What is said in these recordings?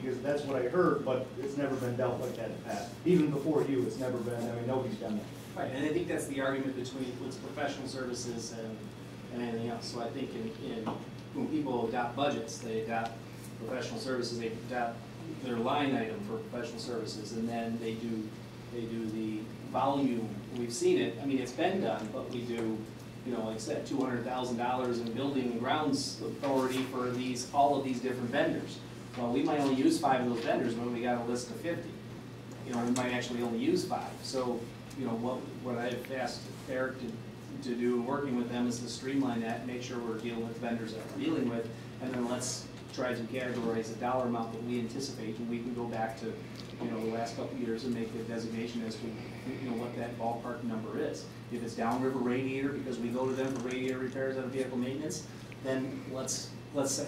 because that's what I heard, but it's never been dealt like that in the past. Even before you, it's never been, I mean, nobody's done that. Right, and I think that's the argument between what's professional services and anything else. So I think when people adopt budgets, they adopt professional services, they adopt their line item for professional services, and then they do the volume. We've seen it, I mean, it's been done, but we do, you know, like I said, $200,000 in building and grounds authority for all of these different vendors. Well, we might only use 5 of those vendors when we got a list of 50. You know, we might actually only use 5. So, you know, what I've asked Eric to do, working with them, is to streamline that, make sure we're dealing with vendors that we're dealing with, and then let's try to categorize the dollar amount that we anticipate, and we can go back to, you know, the last couple of years and make a designation as to, you know, what that ballpark number is. If it's downriver radiator, because we go to them for radiator repairs out of vehicle maintenance, then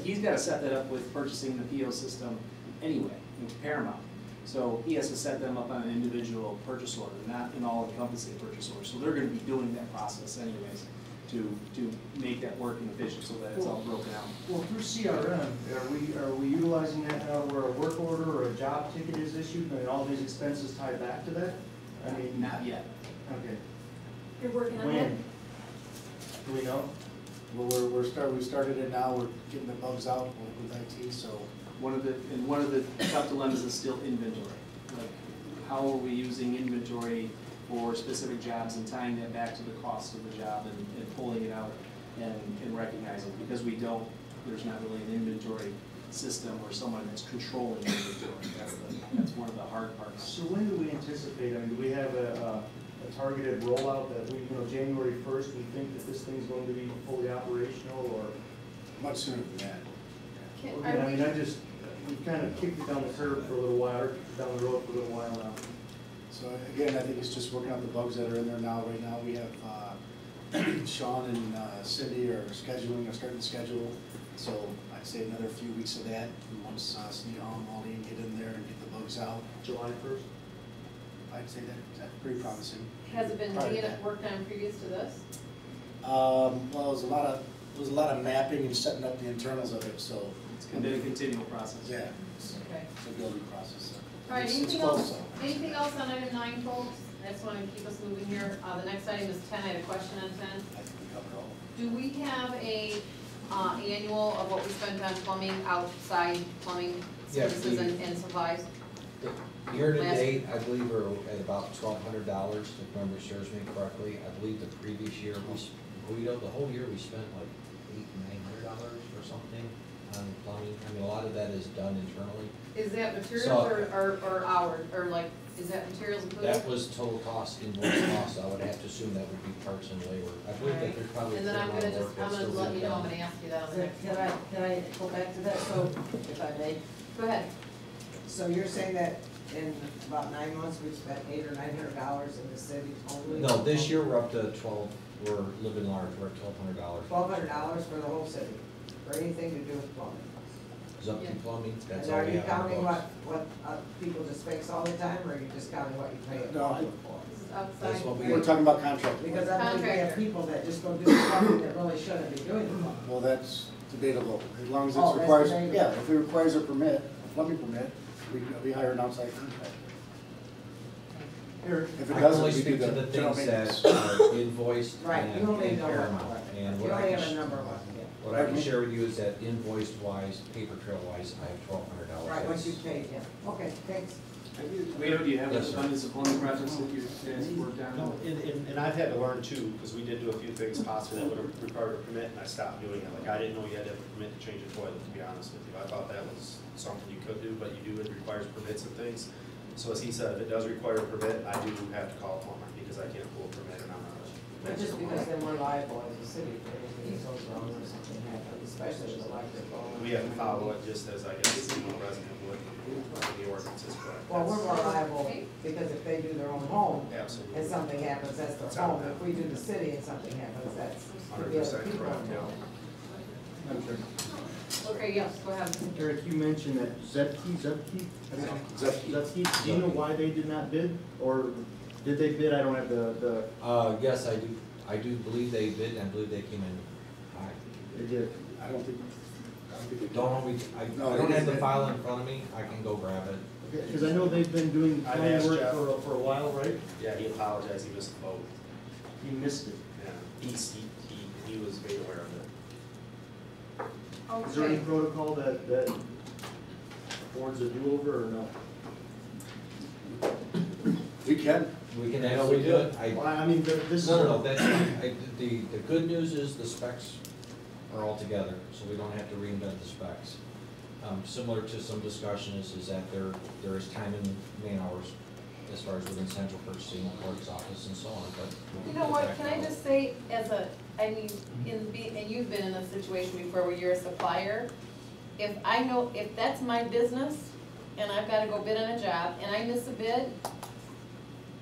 he's got to set that up with purchasing the PO system anyway, with Paramount. So he has to set them up on an individual purchase order, not an all-encompassing purchase order. So they're going to be doing that process anyways to make that work and efficient so that it's all broken out. Well, through CRM, are we utilizing that now where a work order or a job ticket is issued and all these expenses tie back to that? I mean, Not yet. okay. You're working on that? When? Do we know? Well, we started it now. We're getting the bugs out with IT. So One of the tough dilemmas is still inventory. Like, how are we using inventory for specific jobs and tying that back to the cost of the job and pulling it out and recognizing, because there's not really an inventory system or someone that's controlling inventory. That's one of the hard parts. So when do we anticipate, I mean, do we have a targeted rollout that we, you know, January 1st, we think that this thing's going to be fully operational, or? much sooner than that. I mean, we've kind of kicked it down the curb for a little while, or down the road for a little while now. So again, I think it's just working out the bugs that are in there now. Right now we have Sean and Cindy are starting to schedule. So I'd say another few weeks of that. And once Cindy and Molly get in there and get the bugs out. July 1st? I'd say that's pretty promising. Has it been worked on previous to this? Well, it was a lot of mapping and setting up the internals of it. So It's been a continual process. yeah, Okay. it's a building process. All right, It's anything close, else, so. anything else on item 9, folks? I just want to keep us moving here. The next item is 10. I had a question on 10. I think we covered all. Do we have a annual of what we spend on plumbing, outside plumbing Yes, services and supplies? Year to date, I believe we're at about $1,200, if memory serves me correctly. I believe the previous year, the whole year we spent like $800, $900 or something on plumbing. I mean, a lot of that is done internally. Is that materials So- or hours, or like, is that materials included? That was total cost, invoice cost. I would have to assume that would be parts and labor. I believe that there's probably. And then I'm gonna let you know, I'm gonna ask you that on the next. Can I go back to that, so, if I may? Go ahead. So you're saying that in about 9 months, we've spent $800 or $900 in the city only? No, this year we're up to 12, we're living large, we're at $1,200. $1,200 for the whole city, for anything to do with plumbing? Zumpke Plumbing, that's And all are we you have on counting books. what people just fix all the time, or are you just counting what you pay a No, plumber for? This is outside. That's what We're talking about contract. Because I believe we have Contractor. people that just go do the plumbing that really shouldn't be doing the plumbing. Well, that's debatable. As long as it Oh, that's requires, debatable. yeah, if it requires a permit, a plumbing permit, we hire an outside contractor. Eric? If it I can doesn't, only we do speak to the general things maintenance. that are invoiced Right, and you only know Paramount. what, And you what only I have a can, number of them, yeah. what I can share with you is that invoiced wise, paper trail wise, I have $1,200. Right, once you've paid, yeah. Okay, thanks. Wade, do you have an Yes, sir. abundance of plumbing projects that you guys worked on? No, and I've had to learn too, because we did do a few things possibly that would have required a permit, and I stopped doing it. Like, I didn't know you had to have a permit to change a toilet, to be honest with you. I thought that was something you could do, but you do, it requires permits and things. So as he said, if it does require a permit, I do have to call a plumber, because I can't pull a permit and I'm not. But just because then we're liable as a city for anything that goes wrong or something happens, especially with electrical. We have to follow it just as, I guess, a resident would, the ordinance is correct. Well, we're more liable because if they do their own home Absolutely. and something happens, that's their It's on home. them. If we do the city and something happens, that's could be other 100% people correct, involved. I'm sorry. Okay, yes, go ahead. Eric, you mentioned that Zepke? Do you know why they did not bid, or did they bid? I don't have the. Yes, I do believe they bid, and I believe they came in high. They did. I don't think, Don't hold me, I don't have the file in front of me, I can go grab it. Because I know they've been doing I've planning asked work Jeff. for a while, right? Yeah, he apologized, he missed the vote. You missed it. Yeah, he was made aware of it. Is there any Okay, protocol that boards a do-over or no? We can. We can actually do it. Well, I mean, this is. No, that's, the good news is the specs are all together, so we don't have to reinvent the specs. Similar to some discussion is that there is time and man hours as far as within central purchasing, clerk's office and so on, but. you know what, can I just say, and you've been in a situation before where you're a supplier, if that's my business, and I've gotta go bid on a job, and I miss a bid,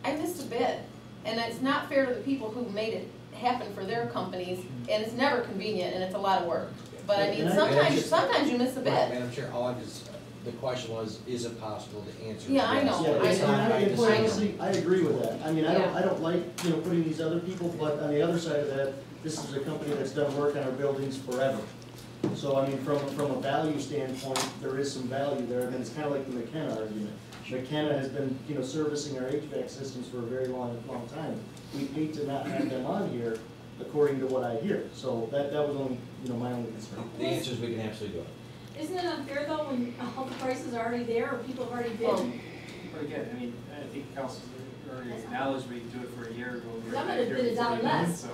I missed a bid. And it's not fair to the people who made it happen for their companies, and it's never convenient, and it's a lot of work. But I mean, And I- sometimes you miss a Right, bid. Madam Chair, all I just, the question was, is it possible to answer? Yeah, I know, yes. Yeah, I It's know. not my and quite decision. honestly, I agree with that. I mean, I Yeah. don't like, putting these other people, but on the other side of that, this is a company that's done work on our buildings forever. So, I mean, from a value standpoint, there is some value there, and it's kind of like the McKenna argument. McKenna has been, servicing our HVAC systems for a very long time. We hate to not have them on here, according to what I hear. So that was only, my only concern. The answer is we can absolutely do it. Isn't it unfair though, when all the prices are already there, or people have already Well, bid? but again, I mean, I think council already acknowledged we do it for a year ago. We were I'm back gonna here bid a before dollar you did, less. So,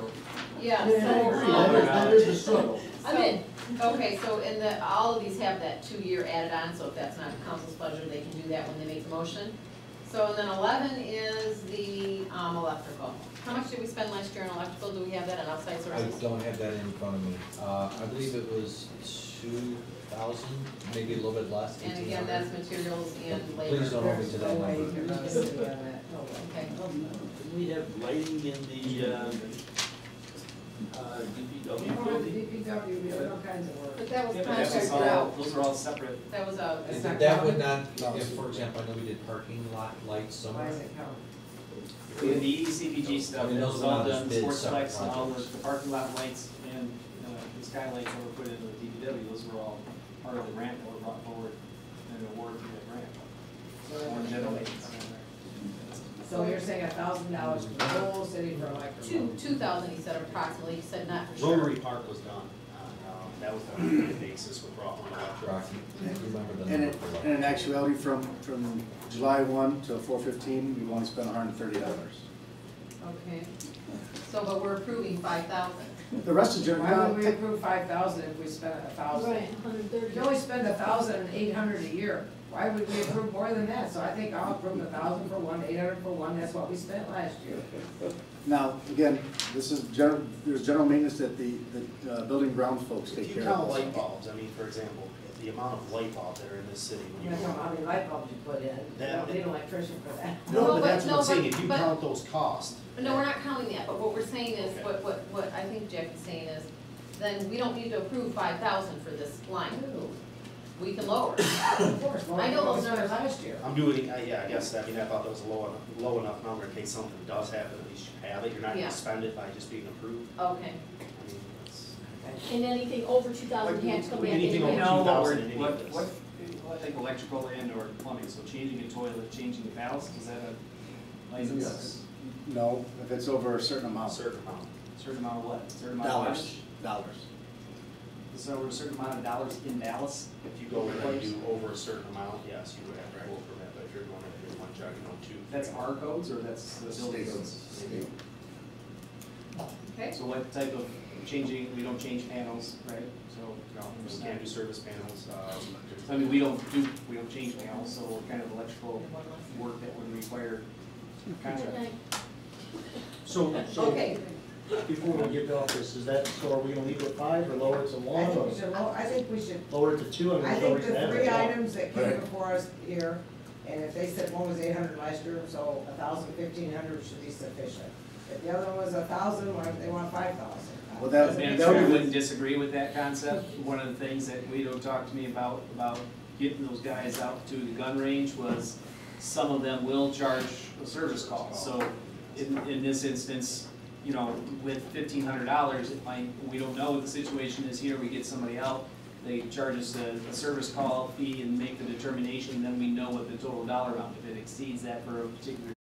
Yeah, Yeah, I agree. That is the struggle. I'm in. Okay, so all of these have that 2-year added on, so if that's not council's pleasure, they can do that when they make the motion. So and then 11 is the electrical. How much did we spend last year on electrical? Do we have that on outside I sources? don't have that in front of me. I believe it was 2,000, maybe a little bit less, And 1,800. again, that's materials and labor. Please don't hold me to that No way number. you're gonna sit on that. Okay. We have lighting in the DPW building. DPW, we have all kinds of work. But that was yeah, but that's contracted all, out. those are all separate. That was a, It's not That would counted? not, if, for example, I know we did parking lot lights Why somewhere. is it counted? The EDCPG stuff, I mean, that those was are all not done, bid sports separate lights and all projects. the parking lot lights and the skylights that were put into the DPW, those were all part of the grant that were brought forward and awarded through that grant. One general maintenance. So you're saying $1,000 for the whole city for electrical? 2,000, he said approximately, he said not for sure. Rotary Park was done, that was done on a basis with Rockland Electric. Rocky, I remember the And number for and in actuality, from July 1 to 4/15, we've only spent $130. Okay. So, but we're approving 5,000. The rest is Why would we general. approve 5,000 if we spent 1,000? Right, 130. You only spend 1,800 a year. Why would we approve more than that? So I think I'll approve 1,000 for one, 800 for one, that's what we spent last year. Now, again, this is there's general maintenance that the building ground folks If take you care count of. light bulbs, I mean, for example, the amount of light bulbs that are in this city, when That's you how many light bulbs you put in. You That- don't need an electrician for that. No, No, but but- that's what no, I'm saying, but- if you but- count those costs. No, we're not counting that, but what we're saying is, Okay. what I think Jack is saying is, then we don't need to approve 5,000 for this line. We can lower it. Of course, well, I know what we those spent numbers. last year. I'm doing, yeah, I guess, I mean, I thought that was a low enough number in case something does happen, at least you have it, you're not Yeah. gonna spend it by just being approved. Okay. I mean, it's. And anything over 2,000, you have to come back Anything anyway. over- No, what 2,000 we're, in any what, of this. what, I think electrical and or plumbing, so changing a toilet, changing the valves, is that a license? No, if it's over a certain A amount. certain amount. Certain amount of what? Certain amount of Dollars. Is there a certain amount of dollars in Dallas? If you go in and do over a certain amount, yes, you would have to pull a permit, but if you're going to do one check, two. That's our codes or that's the building codes? Okay. So what type of changing, we don't change panels, right? So, No, we can't do service panels, I mean, we don't change panels, so what kind of electrical work that would require contract? So, Okay. before we get off this, is that, so are we gonna leave it at 5 or lower it to 1? I think or we should, lower it to 2? I there's no think reason to the have it three at all. items that came Right. before us here, and if they said one was 800 last year, so 1,000, 1,500 should be sufficient. If the other one was 1,000, why they want 5,000? Well, that- Madam that Chair, I would- wouldn't disagree with that concept. One of the things that Guido talked to me about getting those guys out to the gun range was some of them will charge a service call. So in this instance, with $1,500, we don't know what the situation is here, we get somebody out, they charge us a service call fee and make the determination, then we know what the total dollar amount, if it exceeds that for a particular